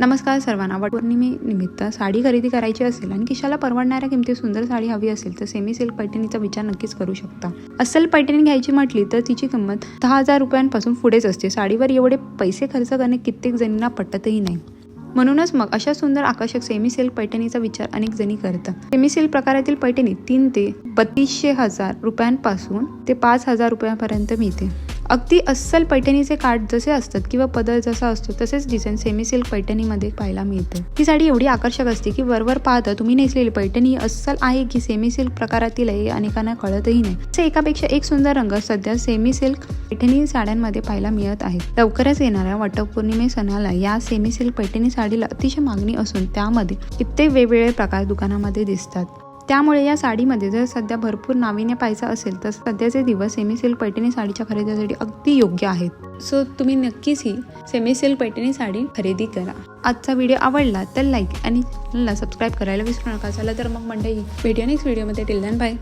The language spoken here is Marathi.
नमस्कार सर्वांना. वटपौर्णिमेनिमित्त साडी खरेदी करायची असेल आणि खिशाला परवडणाऱ्या किमतीत सुंदर साडी हवी असेल तर सेमी सिल्क पैठणीचा विचार नक्कीच करू शकता. अस्सल पैठणी घ्यायची म्हटली तर तिची किंमत 10,000 रुपयांपासून पुढेच असते. साडीवर एवढे पैसे खर्च करणे कित्येक जणींना पटतही नाही. म्हणूनच मग अशा सुंदर आकर्षक सेमी सिल्क पैठणीचा विचार अनेक जणी करतात. सेमी सिल्क प्रकारातील पैठणी 3 ते 32,000 रुपयांपासून ते 5,000 रुपयांपर्यंत मिळते. अगदी अस्सल पैठणीचे काठ जसे असतात किंवा पदर जसा असतो तसेच डिझाईन सेमी सिल्क पैठणीमध्ये पाहायला मिळते. ही साडी एवढी आकर्षक असते की वरवर पाहता तुम्ही नेसलेली पैठणी अस्सल आहे की सेमी सिल्क प्रकारातील आहे अनेकांना कळतही नाही. असे एकापेक्षा एक सुंदर रंग सध्या सेमी सिल्क पैठणी साड्यांमध्ये पाहायला मिळत आहेत. लवकरच येणाऱ्या वटपौर्णिमे सणाला या सेमी सिल्क पैठणी साडीला अतिशय मागणी असून त्यामध्ये कित्येक वेगवेगळे प्रकार दुकानामध्ये दिसतात. त्यामुळे या साडीमध्ये जर सध्या भरपूर नाविन्य पाहायचा असेल तर सध्याचे दिवस सेमी सिल्क पैठणी साडीच्या खरेदीसाठी अगदी योग्य आहेत. सो तुम्ही नक्कीच ही सेमी सिल्क पैठणी साडी खरेदी करा. आजचा व्हिडिओ आवडला तर लाईक आणि चॅनलला सबस्क्राईब करायला विसरू नका. चला तर मग मंडळी, भेटूया नेक्स्ट व्हिडिओमध्ये. Till then bye.